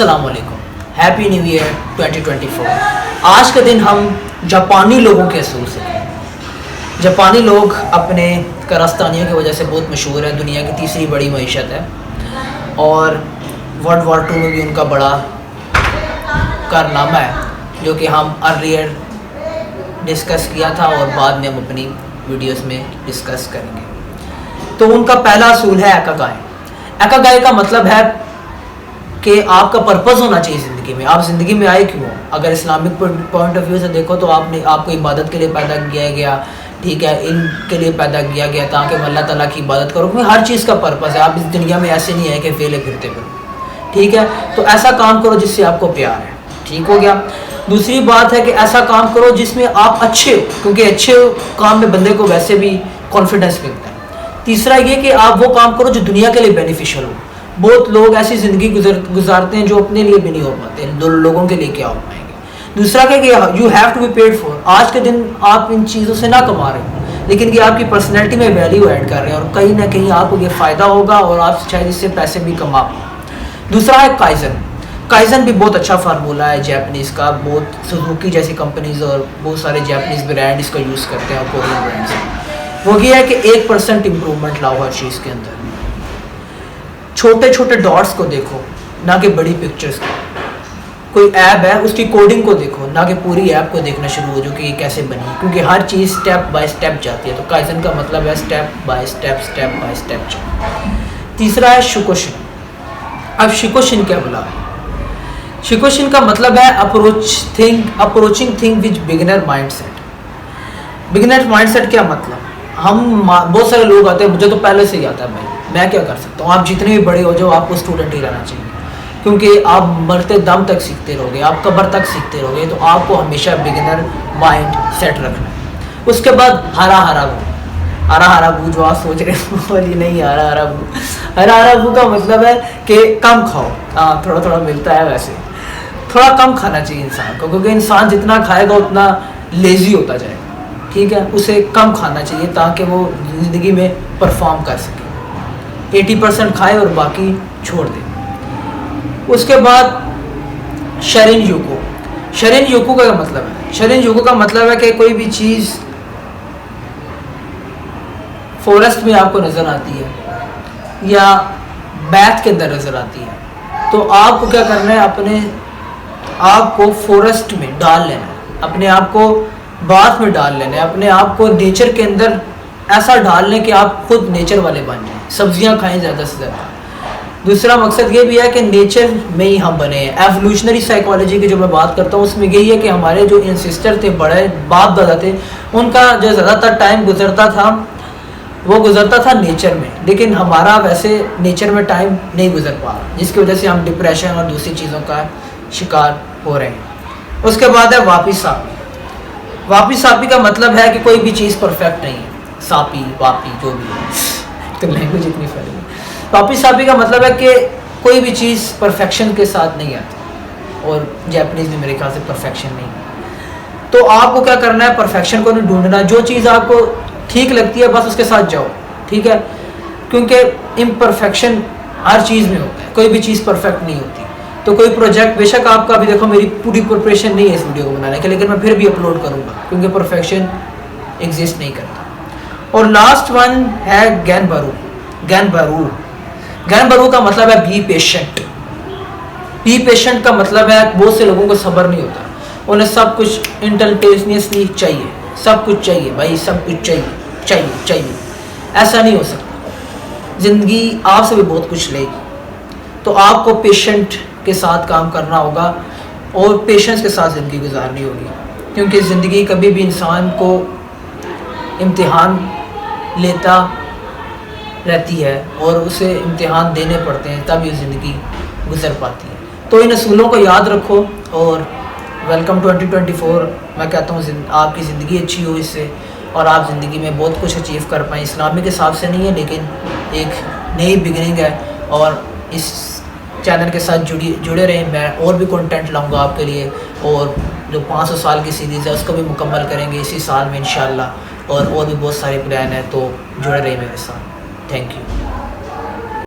السلام علیکم، happy new year 2024۔ آج کے دن ہم جاپانی لوگوں کے اصول سے جاپانی لوگ اپنے کارستانیوں کی وجہ سے بہت مشہور ہیں، دنیا کی تیسری بڑی معیشت ہے اور ورلڈ وار 2 میں بھی ان کا بڑا کارنامہ ہے جو کہ ہم ارلیئر ڈسکس کیا تھا اور بعد میں ہم اپنی ویڈیوز میں ڈسکس کریں گے۔ تو ان کا پہلا اصول ہے ایکاگائی۔ ایکاگائی کا مطلب ہے کہ آپ کا پرپز ہونا چاہیے زندگی میں، آپ زندگی میں آئے کیوں ہو۔ اگر اسلامک پوائنٹ آف ویو سے دیکھو تو آپ کو عبادت کے لیے پیدا کیا گیا، ٹھیک ہے، علم کے لیے پیدا کیا گیا تاکہ اللہ تعالیٰ کی عبادت کرو، کیونکہ ہر چیز کا پرپز ہے۔ آپ اس دنیا میں ایسے نہیں ہے کہ فیلے پھرتے پھرو، ٹھیک ہے۔ تو ایسا کام کرو جس سے آپ کو پیار ہے، ٹھیک ہو گیا۔ دوسری بات ہے کہ ایسا کام کرو جس میں آپ اچھے ہو، کیونکہ اچھے کام میں بندے کو ویسے بھی کانفیڈنس ملتا ہے۔ تیسرا یہ کہ آپ وہ کام کرو جو دنیا کے لیے بینیفیشل ہو۔ بہت لوگ ایسی زندگی گزارتے ہیں جو اپنے لیے بھی نہیں ہو پاتے، لوگوں کے لیے کیا ہو پائیں گے۔ دوسرا کہ you have to be paid for. آج کے دن آپ ان چیزوں سے نہ کما رہے ہیں لیکن یہ آپ کی پرسنالٹی میں ویلیو ایڈ کر رہے ہیں اور کہیں نہ کہیں آپ کو یہ فائدہ ہوگا اور آپ شاید اس سے پیسے بھی کما پائیں۔ دوسرا ہے کائزن۔ کائزن بھی بہت اچھا فارمولہ ہے جیپنیز کا، بہت سوزوکی جیسی کمپنیز اور بہت سارے جیپنیز برانڈ اس کا یوز کرتے ہیں اور کورین برانڈز۔ وہ یہ ہے کہ 1% امپرومنٹ لاؤ ہر چیز کے اندر۔ چھوٹے چھوٹے ڈاٹس کو دیکھو نہ کہ بڑی پکچرز کو۔ کوئی ایپ ہے اس کی کوڈنگ کو دیکھو نہ کہ پوری ایپ کو دیکھنا شروع ہو جو کہ یہ کیسے بنی، کیونکہ ہر چیز سٹیپ بائی سٹیپ جاتی ہے۔ تو کائزن کا مطلب ہے سٹیپ بائی سٹیپ تیسرا ہے شکوشن۔ اب شکوشن کیا بلا؟ شکوشن کا مطلب ہے approaching thing which beginner mindset. Beginner mindset کیا مطلب؟ بہت سارے لوگ آتے ہیں، مجھے تو پہلے سے ہی آتا ہے بھائی، میں کیا کر سکتا ہوں۔ آپ جتنے بھی بڑے ہو جاؤ آپ کو اسٹوڈنٹ ہی رہنا چاہیے، کیونکہ آپ مرتے دم تک سیکھتے رہو گے، آپ قبر تک سیکھتے رہو گے۔ تو آپ کو ہمیشہ بگنر مائنڈ سیٹ رکھنا ہے۔ اس کے بعد ہرا بو جو آپ سوچ رہے ہو نہیں، ہرا بو کا مطلب ہے کہ کم کھاؤ۔ ہاں، تھوڑا تھوڑا ملتا ہے، ویسے تھوڑا کم کھانا چاہیے انسان کو، کیونکہ انسان جتنا کھائے گا اتنا لیزی ہوتا جائے گا، ٹھیک ہے۔ اسے کم کھانا چاہیے تاکہ وہ زندگی میں پرفارم کر سکے۔ 80% کھائے اور باقی چھوڑ دے۔ اس کے بعد شرین یوکو۔ شرین یوکو کا مطلب ہے، شرین یوکو کا مطلب ہے کہ کوئی بھی چیز فورسٹ میں آپ کو نظر آتی ہے یا بیتھ کے اندر نظر آتی ہے تو آپ کو کیا کرنا ہے، اپنے آپ کو فورسٹ میں ڈال لینا ہے، اپنے آپ کو باتھ میں ڈال لینا ہے، اپنے آپ کو نیچر کے اندر ایسا ڈال لیں کہ آپ خود نیچر والے بن جائیں، سبزیاں کھائیں زیادہ سے زیادہ۔ دوسرا مقصد یہ بھی ہے کہ نیچر میں ہی ہم بنے ہیں۔ ایوولوشنری سائیکالوجی کی جو میں بات کرتا ہوں اس میں یہی ہے کہ ہمارے جو انسسٹر تھے، بڑے باپ دادا تھے، ان کا جو زیادہ تر ٹائم گزرتا تھا وہ گزرتا تھا نیچر میں، لیکن ہمارا ویسے نیچر میں ٹائم نہیں گزر پا رہا، جس کی وجہ سے ہم ڈپریشن اور دوسری چیزوں کا شکار ہو رہے ہیں۔ اس کے بعد ہے واپی ساپی۔ واپی ساپی کا مطلب ہے کہ کوئی بھی چیز پرفیکٹ نہیں ہے، ساپی واپی جو بھی ہے، تو لینگویج اتنی پھیلی ہے۔ واپی ساپی کا مطلب ہے کہ کوئی بھی چیز پرفیکشن کے ساتھ نہیں آتی، اور جیپنیز میں میرے خیال سے پرفیکشن نہیں ہے۔ تو آپ کو کیا کرنا ہے، پرفیکشن کو نہیں ڈھونڈنا، جو چیز آپ کو ٹھیک لگتی ہے بس اس کے ساتھ جاؤ، ٹھیک ہے، کیونکہ امپرفیکشن ہر چیز میں ہوتا ہے، کوئی بھی چیز پرفیکٹ نہیں ہوتی۔ تو کوئی پروجیکٹ بے شک آپ کا بھی دیکھو، میری پوری پریپریشن نہیں ہے اس ویڈیو کو بنانے کی، لیکن میں پھر بھی اپلوڈ کروں گا کیونکہ پرفیکشن ایگزسٹ نہیں کرتا۔ اور لاسٹ ون ہے گین برو کا مطلب ہے بی پیشنٹ۔ بی پیشنٹ کا مطلب ہے بہت سے لوگوں کو صبر نہیں ہوتا، انہیں سب کچھ انسٹنٹینیسلی چاہیے، سب کچھ چاہیے بھائی، سب کچھ چاہیے۔ ایسا نہیں ہو سکتا، زندگی آپ سے بھی بہت کچھ لے گی، تو آپ کو پیشنٹ کے ساتھ کام کرنا ہوگا اور پیشنس کے ساتھ زندگی گزارنی ہوگی، کیونکہ زندگی کبھی بھی انسان کو امتحان لیتا رہتی ہے اور اسے امتحان دینے پڑتے ہیں تب یہ زندگی گزر پاتی ہے۔ تو ان اصولوں کو یاد رکھو اور ویلکم 2024۔ میں کہتا ہوں آپ کی زندگی اچھی ہو اس سے اور آپ زندگی میں بہت کچھ اچیو کر پائیں۔ اسلامک حساب سے نہیں ہے لیکن ایک نئی بگننگ ہے، اور اس چینل کے ساتھ جڑے رہیں۔ میں اور بھی کنٹینٹ لاؤں گا آپ کے لیے، اور جو 500 سال کی سیریز ہے اس کو بھی مکمل کریں گے اسی سال میں انشاءاللہ، اور بھی بہت سارے پلان ہیں، تو جڑے رہیں میرے ساتھ۔ Thank you.